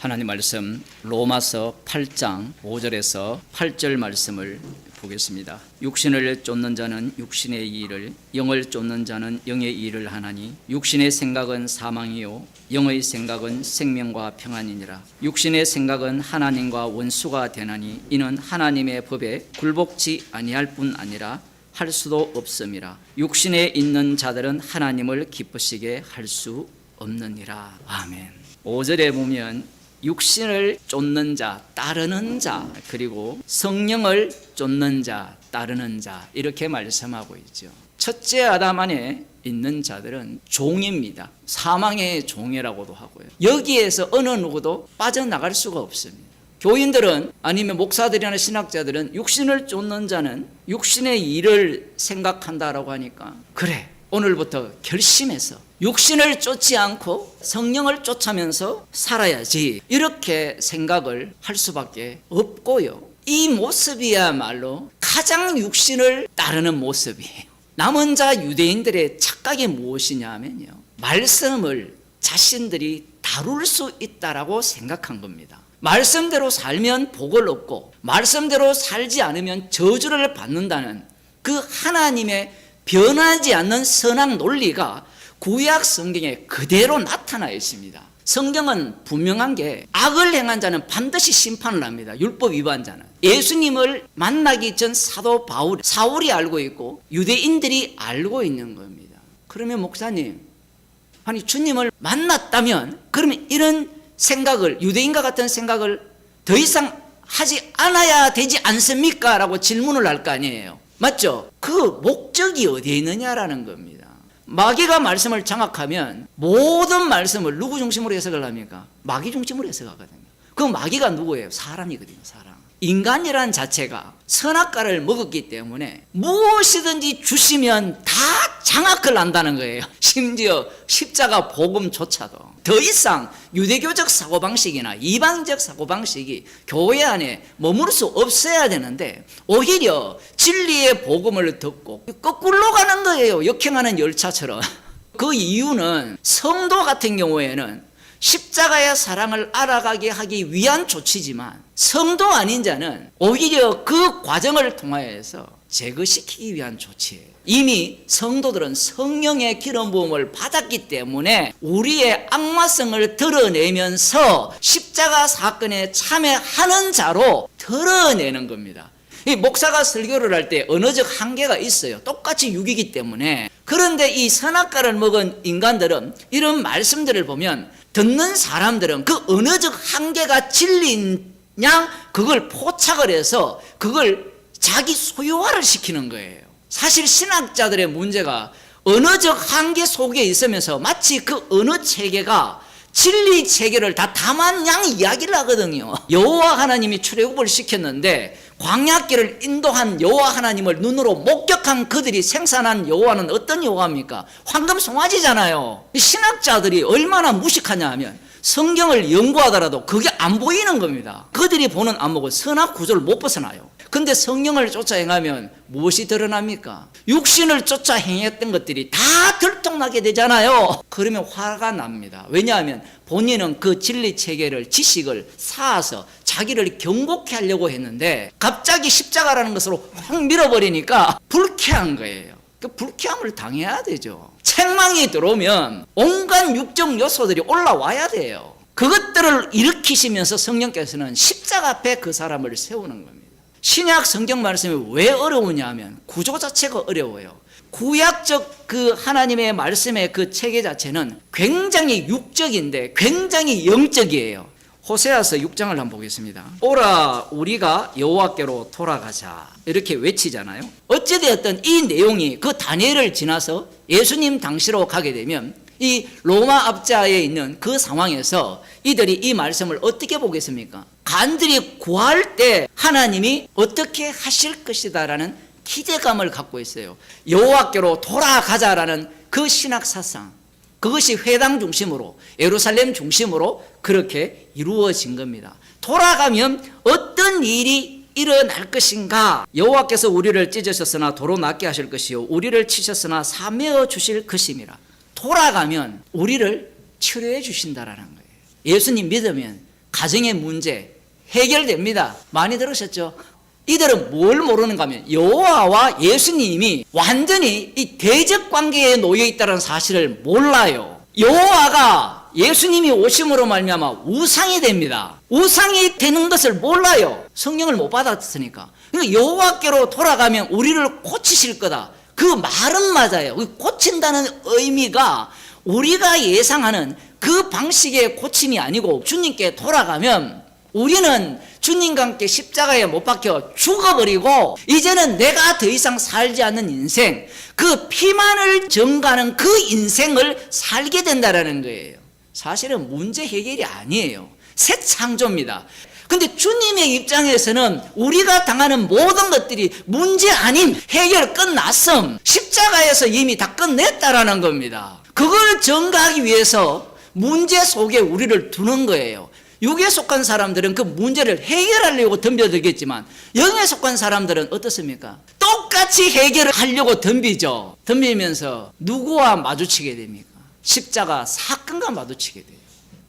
하나님 말씀 로마서 8장 5절에서 8절 말씀을 보겠습니다. 육신을 쫓는 자는 육신의 일을, 영을 쫓는 자는 영의 일을 하나니 육신의 생각은 사망이요 영의 생각은 생명과 평안이니라. 육신의 생각은 하나님과 원수가 되나니 이는 하나님의 법에 굴복지 아니할 뿐 아니라 할 수도 없음이라. 육신에 있는 자들은 하나님을 기쁘시게 할 수 없느니라. 아멘. 5절에 보면 육신을 쫓는 자, 따르는 자, 그리고 성령을 쫓는 자, 따르는 자, 이렇게 말씀하고 있죠. 첫째 아담 안에 있는 자들은 종입니다. 사망의 종이라고도 하고요. 여기에서 어느 누구도 빠져나갈 수가 없습니다. 교인들은 아니면 목사들이나 신학자들은 육신을 쫓는 자는 육신의 일을 생각한다라고 하니까, 그래, 오늘부터 결심해서 육신을 쫓지 않고 성령을 쫓으면서 살아야지, 이렇게 생각을 할 수밖에 없고요. 이 모습이야말로 가장 육신을 따르는 모습이에요. 남은 자 유대인들의 착각이 무엇이냐 하면요, 말씀을 자신들이 다룰 수 있다라고 생각한 겁니다. 말씀대로 살면 복을 얻고 말씀대로 살지 않으면 저주를 받는다는 그 하나님의 변하지 않는 선악 논리가 구약 성경에 그대로 나타나 있습니다. 성경은 분명한 게 악을 행한 자는 반드시 심판을 합니다. 율법 위반자는. 예수님을 만나기 전 사도 사울이 알고 있고 유대인들이 알고 있는 겁니다. 그러면 목사님, 아니 주님을 만났다면 그러면 이런 생각을, 유대인과 같은 생각을 더 이상 하지 않아야 되지 않습니까? 라고 질문을 할 거 아니에요. 맞죠? 그 목적이 어디에 있느냐라는 겁니다. 마귀가 말씀을 장악하면 모든 말씀을 누구 중심으로 해석을 합니까? 마귀 중심으로 해석하거든요. 그 마귀가 누구예요? 사람이거든요. 사람. 인간이라는 자체가 선악과를 먹었기 때문에 무엇이든지 주시면 다 장악을 한다는 거예요. 심지어 십자가 복음조차도. 더 이상 유대교적 사고방식이나 이방적 사고방식이 교회 안에 머물 수 없어야 되는데 오히려 진리의 복음을 듣고 거꾸로 가는 거예요. 역행하는 열차처럼. 그 이유는 성도 같은 경우에는 십자가의 사랑을 알아가게 하기 위한 조치지만 성도 아닌 자는 오히려 그 과정을 통하여서 제거시키기 위한 조치예요. 이미 성도들은 성령의 기름 부음을 받았기 때문에 우리의 악마성을 드러내면서 십자가 사건에 참여하는 자로 드러내는 겁니다. 이 목사가 설교를 할 때 언어적 한계가 있어요. 똑같이 육이기 때문에. 그런데 이 선악과를 먹은 인간들은 이런 말씀들을 보면 듣는 사람들은 그 언어적 한계가 진리인 양 그걸 포착을 해서 그걸 자기 소유화를 시키는 거예요. 사실 신학자들의 문제가 언어적 한계 속에 있으면서 마치 그 언어 체계가 진리 체계를 다 담은 양 이야기를 하거든요. 여호와 하나님이 출애굽을 시켰는데 광야길을 인도한 여호와 하나님을 눈으로 목격한 그들이 생산한 여호와는 어떤 여호와입니까? 황금 송아지잖아요. 신학자들이 얼마나 무식하냐 하면 성경을 연구하더라도 그게 안 보이는 겁니다. 그들이 보는 안목은 선악 구조를 못 벗어나요. 근데 성령을 쫓아 행하면 무엇이 드러납니까? 육신을 쫓아 행했던 것들이 다 들통나게 되잖아요. 그러면 화가 납니다. 왜냐하면 본인은 그 진리 체계를, 지식을 쌓아서 자기를 경고케 하려고 했는데 갑자기 십자가라는 것으로 확 밀어버리니까 불쾌한 거예요. 그 불쾌함을 당해야 되죠. 책망이 들어오면 온갖 육적 요소들이 올라와야 돼요. 그것들을 일으키시면서 성령께서는 십자가 앞에 그 사람을 세우는 겁니다. 신약 성경 말씀이 왜 어려우냐 하면 구조 자체가 어려워요. 구약적 그 하나님의 말씀의 그 체계 자체는 굉장히 육적인데 굉장히 영적이에요. 호세아서 6장을 한번 보겠습니다. 오라 우리가 여호와께로 돌아가자 이렇게 외치잖아요. 어찌되었든 이 내용이 그 다니엘을 지나서 예수님 당시로 가게 되면 이 로마 압자에 있는 그 상황에서 이들이 이 말씀을 어떻게 보겠습니까? 간들이 구할 때 하나님이 어떻게 하실 것이다라는 기대감을 갖고 있어요. 여호와께로 돌아가자라는 그 신학 사상, 그것이 회당 중심으로 예루살렘 중심으로 그렇게 이루어진 겁니다. 돌아가면 어떤 일이 일어날 것인가? 여호와께서 우리를 찢으셨으나 도로 낫게 하실 것이요 우리를 치셨으나 사매어 주실 것임이라. 돌아가면 우리를 치료해 주신다라는 거예요. 예수님 믿으면 가정의 문제 해결됩니다. 많이 들으셨죠? 이들은 뭘 모르는가 하면 여호와와 예수님이 완전히 이 대적 관계에 놓여 있다는 사실을 몰라요. 여호와가 예수님이 오심으로 말미암아 우상이 됩니다. 우상이 되는 것을 몰라요. 성령을 못 받았으니까. 그러니까 여호와께로 돌아가면 우리를 고치실 거다. 그 말은 맞아요. 고친다는 의미가 우리가 예상하는 그 방식의 고침이 아니고 주님께 돌아가면 우리는 주님과 함께 십자가에 못 박혀 죽어버리고 이제는 내가 더 이상 살지 않는 인생, 그 피만을 증가하는 그 인생을 살게 된다는 거예요. 사실은 문제 해결이 아니에요. 새 창조입니다. 근데 주님의 입장에서는 우리가 당하는 모든 것들이 문제 아닌 해결 끝났음, 십자가에서 이미 다 끝냈다라는 겁니다. 그걸 증가하기 위해서 문제 속에 우리를 두는 거예요. 육에 속한 사람들은 그 문제를 해결하려고 덤벼들겠지만 영에 속한 사람들은 어떻습니까? 똑같이 해결을 하려고 덤비죠. 덤비면서 누구와 마주치게 됩니까? 십자가 사건과 마주치게 돼요.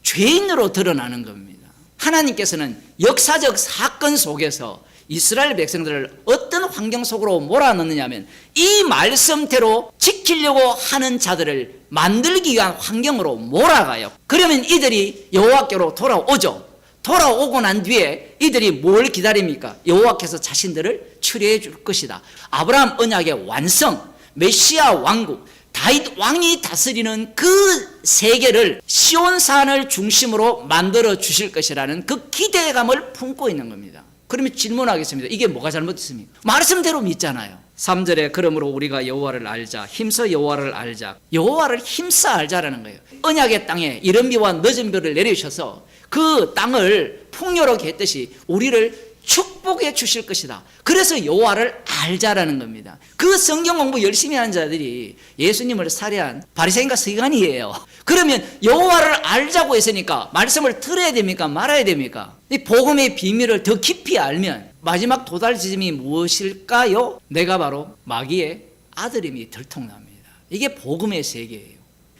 죄인으로 드러나는 겁니다. 하나님께서는 역사적 사건 속에서 이스라엘 백성들을 어떤 환경 속으로 몰아넣느냐 하면 이 말씀대로 지키려고 하는 자들을 만들기 위한 환경으로 몰아가요. 그러면 이들이 여호와께로 돌아오죠. 돌아오고 난 뒤에 이들이 뭘 기다립니까? 여호와께서 자신들을 치료해 줄 것이다. 아브라함 언약의 완성, 메시아 왕국, 다윗 왕이 다스리는 그 세계를 시온산을 중심으로 만들어 주실 것이라는 그 기대감을 품고 있는 겁니다. 그러면 질문하겠습니다. 이게 뭐가 잘못됐습니까? 말씀대로 믿잖아요. 3절에 그러므로 우리가 여호와를 알자, 힘써 여호와를 알자. 여호와를 힘써 알자라는 거예요. 언약의 땅에 이른 비와 늦은 비를 내리셔서 그 땅을 풍요롭게 했듯이 우리를 축복해 주실 것이다. 그래서 여호와를 알자라는 겁니다. 그 성경 공부 열심히 하는 자들이 예수님을 살해한 바리새인과 서기관이에요. 그러면 여호와를 알자고 했으니까 말씀을 들어야 됩니까? 말아야 됩니까? 이 복음의 비밀을 더 깊이 알면 마지막 도달 지점이 무엇일까요? 내가 바로 마귀의 아들임이 들통납니다. 이게 복음의 세계예요.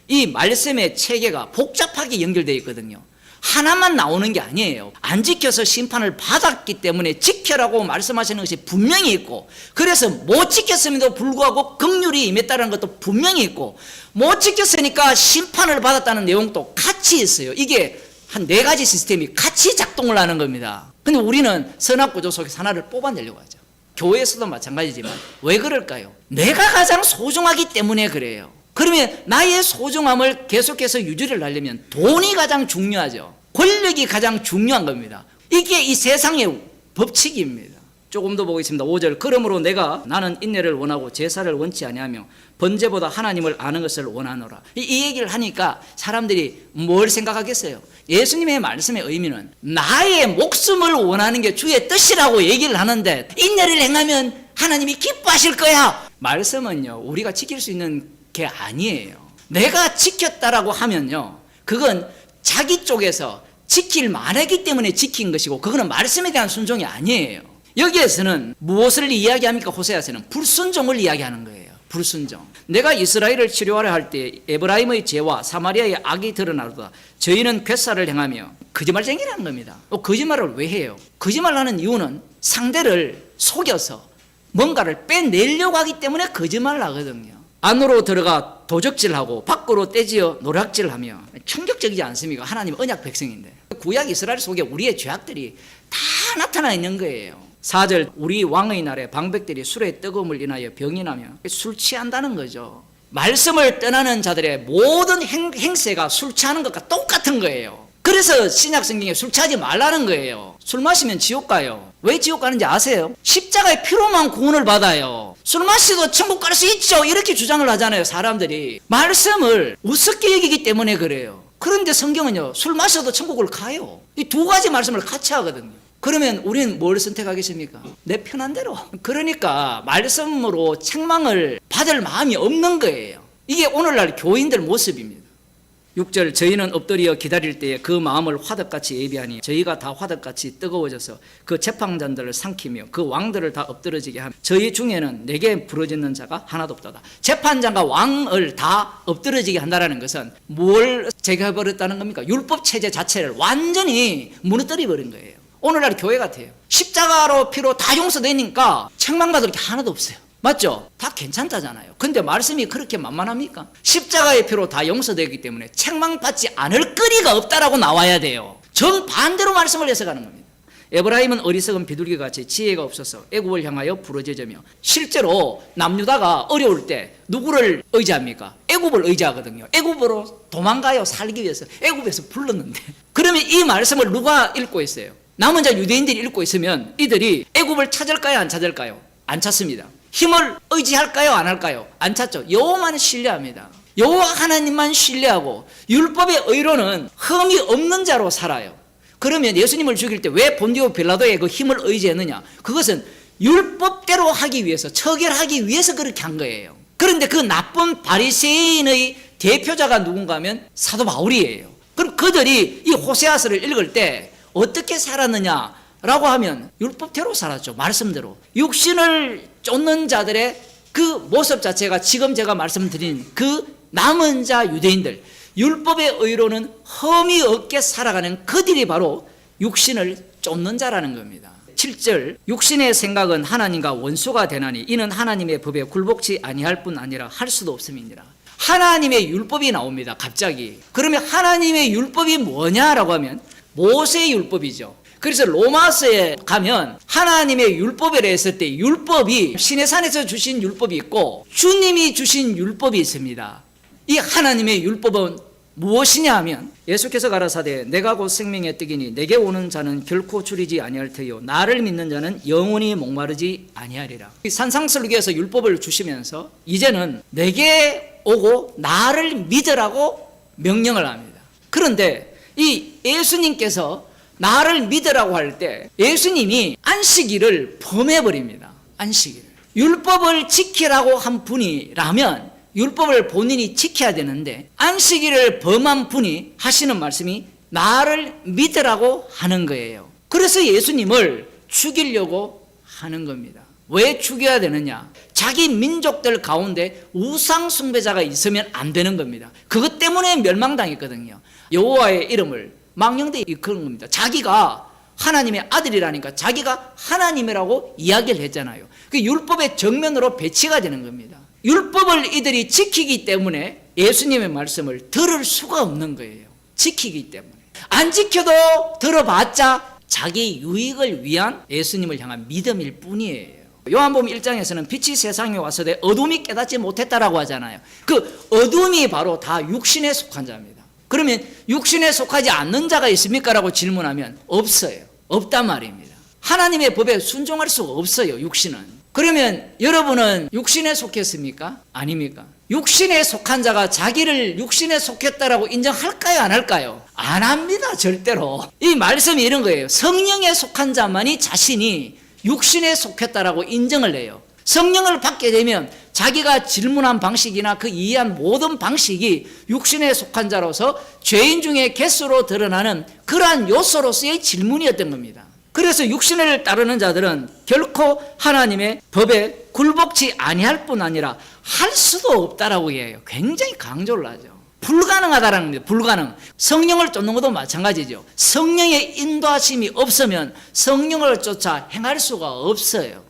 이 말씀의 체계가 복잡하게 연결되어 있거든요. 하나만 나오는 게 아니에요. 안 지켜서 심판을 받았기 때문에 지켜라고 말씀하시는 것이 분명히 있고, 그래서 못 지켰음에도 불구하고 긍휼이 임했다는 것도 분명히 있고, 못 지켰으니까 심판을 받았다는 내용도 같이 있어요. 이게 한 4가지 시스템이 같이 작동을 하는 겁니다. 근데 우리는 선악구조 속에서 하나를 뽑아내려고 하죠. 교회에서도 마찬가지지만 왜 그럴까요? 내가 가장 소중하기 때문에 그래요. 그러면 나의 소중함을 계속해서 유지를 하려면 돈이 가장 중요하죠. 권력이 가장 중요한 겁니다. 이게 이 세상의 법칙입니다. 조금 더 보겠습니다. 5절. 그러므로 나는 인내를 원하고 제사를 원치 아니하며 번제보다 하나님을 아는 것을 원하노라. 이 얘기를 하니까 사람들이 뭘 생각하겠어요? 예수님의 말씀의 의미는 나의 목숨을 원하는 게 주의 뜻이라고 얘기를 하는데 인내를 행하면 하나님이 기뻐하실 거야. 말씀은요, 우리가 지킬 수 있는 게 아니에요. 내가 지켰다라고 하면요, 그건 자기 쪽에서 지킬 만하기 때문에 지킨 것이고, 그거는 말씀에 대한 순종이 아니에요. 여기에서는 무엇을 이야기합니까? 호세아서는 불순종을 이야기하는 거예요. 불순종. 내가 이스라엘을 치료하려 할 때 에브라임의 죄와 사마리아의 악이 드러나도다. 저희는 괴사를 행하며 거짓말쟁이라는 겁니다. 거짓말을 왜 해요? 거짓말하는 이유는 상대를 속여서 뭔가를 빼내려고 하기 때문에 거짓말을 하거든요. 안으로 들어가 도적질하고 밖으로 떼지어 노략질하며. 충격적이지 않습니까? 하나님 언약 백성인데. 구약 이스라엘 속에 우리의 죄악들이 다 나타나 있는 거예요. 4절. 우리 왕의 날에 방백들이 술의 뜨거움을 인하여 병이 나며. 술 취한다는 거죠. 말씀을 떠나는 자들의 모든 행세가 술 취하는 것과 똑같은 거예요. 그래서 신약 성경에 술 취하지 말라는 거예요. 술 마시면 지옥 가요. 왜 지옥 가는지 아세요? 십자가의 피로만 구원을 받아요. 술 마시도 천국 갈 수 있죠, 이렇게 주장을 하잖아요. 사람들이 말씀을 우습게 여기기 때문에 그래요. 그런데 성경은요, 술 마셔도 천국을 가요. 이 2가지 말씀을 같이 하거든요. 그러면 우리는 뭘 선택하겠습니까? 내 편한 대로. 그러니까 말씀으로 책망을 받을 마음이 없는 거예요. 이게 오늘날 교인들 모습입니다. 6절 저희는 엎드려 기다릴 때에 그 마음을 화덕같이 예비하니 저희가 다 화덕같이 뜨거워져서 그 재판장들을 삼키며 그 왕들을 다 엎드러지게 하며 저희 중에는 내게 부러지는 자가 하나도 없도다. 재판장과 왕을 다 엎드러지게 한다는 것은 뭘 제거해버렸다는 겁니까? 율법 체제 자체를 완전히 무너뜨려버린 거예요. 오늘날 교회 같아요. 십자가로 피로 다 용서되니까 책망받을 게 하나도 없어요. 맞죠? 다 괜찮다잖아요. 근데 말씀이 그렇게 만만합니까? 십자가의 피로 다 용서되기 때문에 책망받지 않을 거리가 없다라고 나와야 돼요. 정반대로 말씀을 해석하는 겁니다. 에브라임은 어리석은 비둘기같이 지혜가 없어서 애굽을 향하여 부르짖으며, 실제로 남유다가 어려울 때 누구를 의지합니까? 애굽을 의지하거든요. 애굽으로 도망가요. 살기 위해서. 애굽에서 불렀는데 그러면 이 말씀을 누가 읽고 있어요? 남은 자 유대인들이 읽고 있으면 이들이 애굽을 찾을까요? 안 찾을까요? 안 찾습니다. 힘을 의지할까요? 안 할까요? 안 찾죠. 여호와만 신뢰합니다. 여호와 하나님만 신뢰하고 율법의 의로는 흠이 없는 자로 살아요. 그러면 예수님을 죽일 때 왜 본디오 빌라도의 그 힘을 의지했느냐? 그것은 율법대로 하기 위해서, 처결하기 위해서 그렇게 한 거예요. 그런데 그 나쁜 바리새인의 대표자가 누군가 하면 사도 바울이에요. 그럼 그들이 이 호세아서를 읽을 때 어떻게 살았느냐라고 하면 율법대로 살았죠. 말씀대로. 육신을 쫓는 자들의 그 모습 자체가 지금 제가 말씀드린 그 남은 자 유대인들, 율법의 의로는 흠이 없게 살아가는 그들이 바로 육신을 쫓는 자라는 겁니다. 7절 육신의 생각은 하나님과 원수가 되나니 이는 하나님의 법에 굴복치 아니할 뿐 아니라 할 수도 없음이니라. 하나님의 율법이 나옵니다. 갑자기. 그러면 하나님의 율법이 뭐냐라고 하면 모세의 율법이죠. 그래서 로마서에 가면 하나님의 율법이라 했을 때 율법이 시내산에서 주신 율법이 있고 주님이 주신 율법이 있습니다. 이 하나님의 율법은 무엇이냐 하면 예수께서 가라사대 내가 곧 생명의 떡이니 내게 오는 자는 결코 줄이지 아니할 터요 나를 믿는 자는 영원히 목마르지 아니하리라. 산상설교에서 율법을 주시면서 이제는 내게 오고 나를 믿으라고 명령을 합니다. 그런데 이 예수님께서 나를 믿으라고 할 때 예수님이 안식일을 범해버립니다. 안식일. 율법을 지키라고 한 분이라면 율법을 본인이 지켜야 되는데 안식일을 범한 분이 하시는 말씀이 나를 믿으라고 하는 거예요. 그래서 예수님을 죽이려고 하는 겁니다. 왜 죽여야 되느냐? 자기 민족들 가운데 우상 숭배자가 있으면 안 되는 겁니다. 그것 때문에 멸망당했거든요. 여호와의 이름을 망령되이 이끄는 겁니다. 자기가 하나님의 아들이라니까 자기가 하나님이라고 이야기를 했잖아요. 그 율법의 정면으로 배치가 되는 겁니다. 율법을 이들이 지키기 때문에 예수님의 말씀을 들을 수가 없는 거예요. 지키기 때문에. 안 지켜도 들어봤자 자기 유익을 위한 예수님을 향한 믿음일 뿐이에요. 요한복음 1장에서는 빛이 세상에 왔으되 어둠이 깨닫지 못했다라고 하잖아요. 그 어둠이 바로 다 육신에 속한 자입니다. 그러면 육신에 속하지 않는 자가 있습니까? 라고 질문하면 없어요. 없단 말입니다. 하나님의 법에 순종할 수가 없어요. 육신은. 그러면 여러분은 육신에 속했습니까? 아닙니까? 육신에 속한 자가 자기를 육신에 속했다라고 인정할까요? 안 할까요? 안 합니다. 절대로. 이 말씀이 이런 거예요. 성령에 속한 자만이 자신이 육신에 속했다라고 인정을 해요. 성령을 받게 되면 자기가 질문한 방식이나 그 이해한 모든 방식이 육신에 속한 자로서 죄인 중에 갯수로 드러나는 그러한 요소로서의 질문이었던 겁니다. 그래서 육신을 따르는 자들은 결코 하나님의 법에 굴복치 아니할 뿐 아니라 할 수도 없다라고 해요. 굉장히 강조를 하죠. 불가능하다라는 겁니다. 불가능. 성령을 쫓는 것도 마찬가지죠. 성령의 인도하심이 없으면 성령을 쫓아 행할 수가 없어요.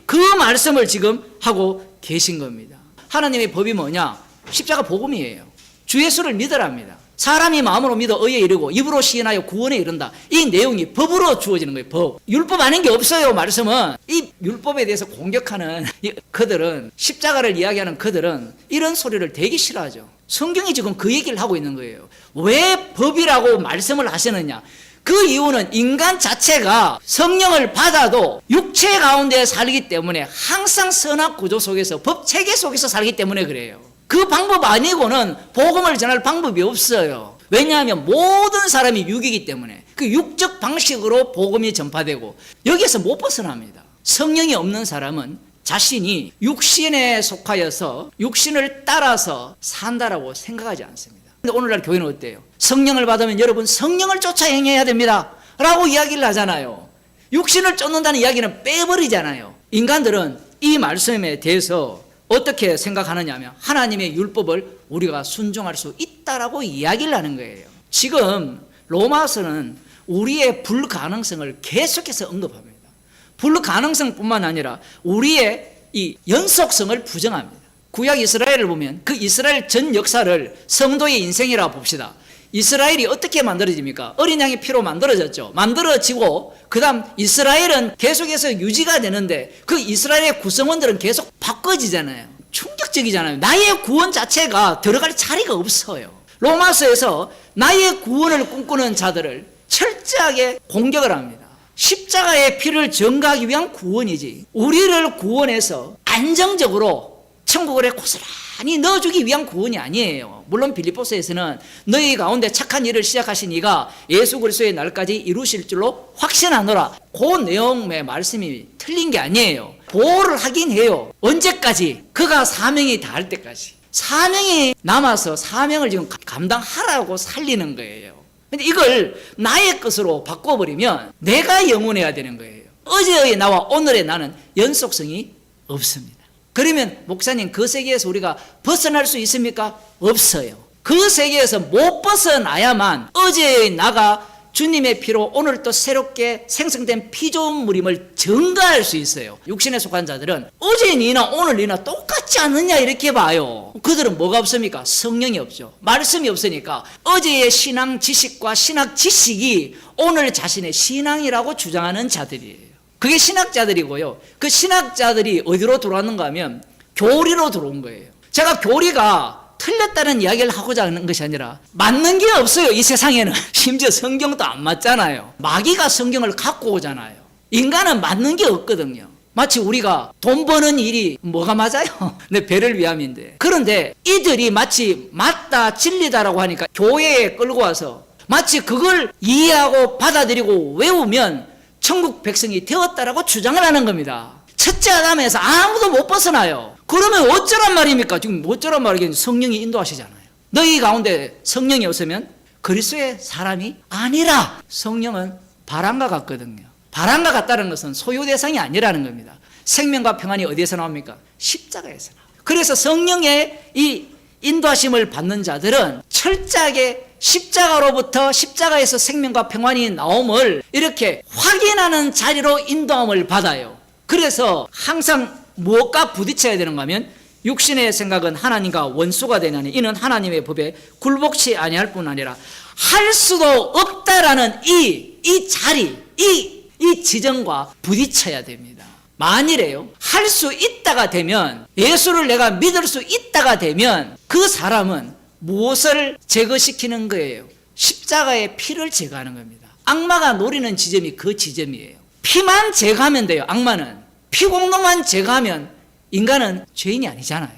그 말씀을 지금 하고 계신 겁니다. 하나님의 법이 뭐냐? 십자가 복음이에요. 주 예수를 믿으랍니다. 사람이 마음으로 믿어 의에 이르고 입으로 시인하여 구원에 이른다. 이 내용이 법으로 주어지는 거예요. 법. 율법 아닌 게 없어요. 말씀은. 이 율법에 대해서 공격하는 그들은, 십자가를 이야기하는 그들은 이런 소리를 되게 싫어하죠. 성경이 지금 그 얘기를 하고 있는 거예요. 왜 법이라고 말씀을 하시느냐? 그 이유는 인간 자체가 성령을 받아도 육체 가운데 살기 때문에 항상 선악 구조 속에서 법 체계 속에서 살기 때문에 그래요. 그 방법 아니고는 복음을 전할 방법이 없어요. 왜냐하면 모든 사람이 육이기 때문에 그 육적 방식으로 복음이 전파되고 여기에서 못 벗어납니다. 성령이 없는 사람은 자신이 육신에 속하여서 육신을 따라서 산다라고 생각하지 않습니다. 근데 오늘날 교회는 어때요? 성령을 받으면 여러분 성령을 쫓아 행해야 됩니다 라고 이야기를 하잖아요. 육신을 쫓는다는 이야기는 빼버리잖아요. 인간들은 이 말씀에 대해서 어떻게 생각하느냐 하면 하나님의 율법을 우리가 순종할 수 있다라고 이야기를 하는 거예요. 지금 로마서는 우리의 불가능성을 계속해서 언급합니다. 불가능성뿐만 아니라 우리의 이 연속성을 부정합니다. 구약 이스라엘을 보면 그 이스라엘 전 역사를 성도의 인생이라고 봅시다. 이스라엘이 어떻게 만들어집니까? 어린 양의 피로 만들어졌죠. 만들어지고 그 다음 이스라엘은 계속해서 유지가 되는데 그 이스라엘의 구성원들은 계속 바꿔지잖아요. 충격적이잖아요. 나의 구원 자체가 들어갈 자리가 없어요. 로마서에서 나의 구원을 꿈꾸는 자들을 철저하게 공격을 합니다. 십자가의 피를 전가하기 위한 구원이지 우리를 구원해서 안정적으로 천국에 고스란히 넣어주기 위한 구원이 아니에요. 물론 빌립보서에서는 너희 가운데 착한 일을 시작하신 이가 예수 그리스도의 날까지 이루실 줄로 확신하노라. 그 내용의 말씀이 틀린 게 아니에요. 보호를 하긴 해요. 언제까지? 그가 사명이 다할 때까지. 사명이 남아서 사명을 지금 감당하라고 살리는 거예요. 근데 이걸 나의 것으로 바꿔버리면 내가 영원해야 되는 거예요. 어제의 나와 오늘의 나는 연속성이 없습니다. 그러면 목사님 그 세계에서 우리가 벗어날 수 있습니까? 없어요. 그 세계에서 못 벗어나야만 어제의 나가 주님의 피로 오늘 또 새롭게 생성된 피조물임을 증거할 수 있어요. 육신에 속한 자들은 어제 니나 오늘 니나 똑같지 않느냐 이렇게 봐요. 그들은 뭐가 없습니까? 성령이 없죠. 말씀이 없으니까 어제의 신앙 지식과 신학 지식이 오늘 자신의 신앙이라고 주장하는 자들이에요. 그게 신학자들이고요. 그 신학자들이 어디로 들어왔는가 하면 교리로 들어온 거예요. 제가 교리가 틀렸다는 이야기를 하고자 하는 것이 아니라 맞는 게 없어요. 이 세상에는. 심지어 성경도 안 맞잖아요. 마귀가 성경을 갖고 오잖아요. 인간은 맞는 게 없거든요. 마치 우리가 돈 버는 일이 뭐가 맞아요? 내 배를 위함인데. 그런데 이들이 마치 맞다 진리다라고 하니까 교회에 끌고 와서 마치 그걸 이해하고 받아들이고 외우면 천국 백성이 되었다라고 주장을 하는 겁니다. 첫째 아담에서 아무도 못 벗어나요. 그러면 어쩌란 말입니까? 지금 어쩌란 말이겠어요? 성령이 인도하시잖아요. 너희 가운데 성령이 없으면 그리스도의 사람이 아니라. 성령은 바람과 같거든요. 바람과 같다는 것은 소유 대상이 아니라는 겁니다. 생명과 평안이 어디에서 나옵니까? 십자가에서 나와요. 그래서 성령의 이 인도하심을 받는 자들은 철저하게 십자가로부터 십자가에서 생명과 평안이 나옴을 이렇게 확인하는 자리로 인도함을 받아요. 그래서 항상 무엇과 부딪혀야 되는가 하면 육신의 생각은 하나님과 원수가 되나니 이는 하나님의 법에 굴복치 아니할 뿐 아니라 할 수도 없다라는 이 자리, 이 지점과 부딪혀야 됩니다. 만일에요, 할 수 있다가 되면, 예수를 내가 믿을 수 있다가 되면 그 사람은 무엇을 제거시키는 거예요? 십자가의 피를 제거하는 겁니다. 악마가 노리는 지점이 그 지점이에요. 피만 제거하면 돼요. 악마는 피공로만 제거하면 인간은 죄인이 아니잖아요.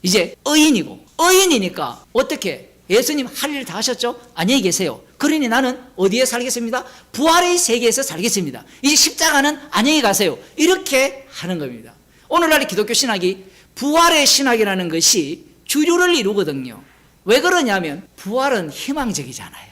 이제 의인이고, 의인이니까 어떻게 예수님 할 일 다 하셨죠? 안녕히 계세요. 그러니 나는 어디에 살겠습니다? 부활의 세계에서 살겠습니다. 이제 십자가는 안녕히 가세요. 이렇게 하는 겁니다. 오늘날 기독교 신학이 부활의 신학이라는 것이 주류를 이루거든요. 왜 그러냐면 부활은 희망적이잖아요.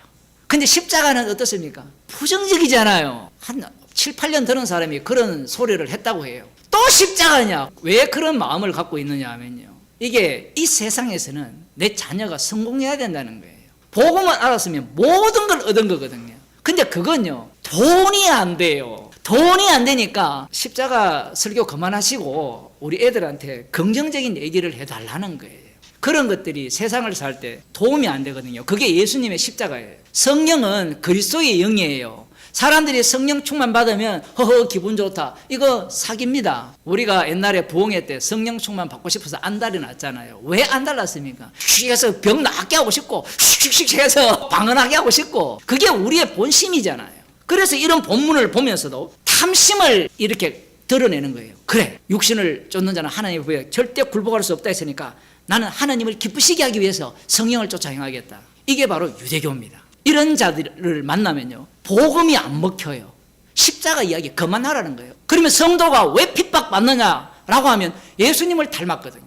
근데 십자가는 어떻습니까? 부정적이잖아요. 한 7, 8년 되는 사람이 그런 소리를 했다고 해요. 또 십자가냐? 왜 그런 마음을 갖고 있느냐 하면요, 이게 이 세상에서는 내 자녀가 성공해야 된다는 거예요. 복음을 알았으면 모든 걸 얻은 거거든요. 근데 그건요, 돈이 안 돼요. 돈이 안 되니까 십자가 설교 그만하시고 우리 애들한테 긍정적인 얘기를 해달라는 거예요. 그런 것들이 세상을 살 때 도움이 안 되거든요. 그게 예수님의 십자가예요. 성령은 그리스도의 영이에요. 사람들이 성령 충만 받으면 허허 기분 좋다, 이거 사기입니다. 우리가 옛날에 부흥회 때 성령 충만 받고 싶어서 안달이 났잖아요. 왜 안달났습니까? 슉 해서 병 낫게 하고 싶고 슉슉슉 해서 방언하게 하고 싶고, 그게 우리의 본심이잖아요. 그래서 이런 본문을 보면서도 탐심을 이렇게 드러내는 거예요. 그래, 육신을 쫓는 자는 하나님의 법에 절대 굴복할 수 없다 했으니까 나는 하나님을 기쁘시게 하기 위해서 성령을 쫓아 행하겠다. 이게 바로 유대교입니다. 이런 자들을 만나면요, 복음이 안 먹혀요. 십자가 이야기 그만하라는 거예요. 그러면 성도가 왜 핍박받느냐라고 하면 예수님을 닮았거든요.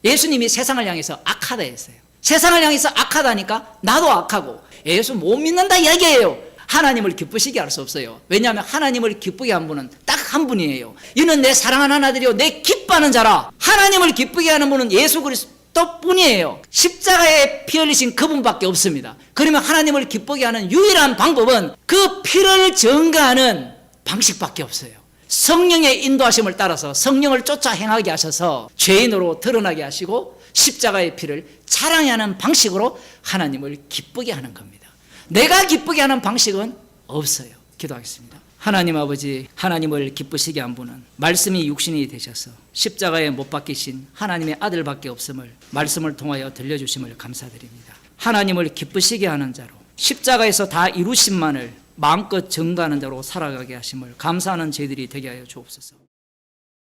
예수님이 세상을 향해서 악하다 했어요. 세상을 향해서 악하다니까 나도 악하고 예수 못 믿는다 이야기예요. 하나님을 기쁘시게 할 수 없어요. 왜냐하면 하나님을 기쁘게 한 분은 딱 한 분이에요. 이는 내 사랑하는 아들이요 내 기뻐하는 자라. 하나님을 기쁘게 하는 분은 예수 그리스도 뿐이에요. 십자가에 피 흘리신 그분밖에 없습니다. 그러면 하나님을 기쁘게 하는 유일한 방법은 그 피를 증거하는 방식밖에 없어요. 성령의 인도하심을 따라서 성령을 쫓아 행하게 하셔서 죄인으로 드러나게 하시고 십자가의 피를 자랑해 하는 방식으로 하나님을 기쁘게 하는 겁니다. 내가 기쁘게 하는 방식은 없어요. 기도하겠습니다. 하나님 아버지, 하나님을 기쁘시게 한 분은 말씀이 육신이 되셔서 십자가에 못 박히신 하나님의 아들밖에 없음을 말씀을 통하여 들려주심을 감사드립니다. 하나님을 기쁘시게 하는 자로 십자가에서 다 이루신만을 마음껏 증거하는 자로 살아가게 하심을 감사하는 저희들이 되게 하여 주옵소서.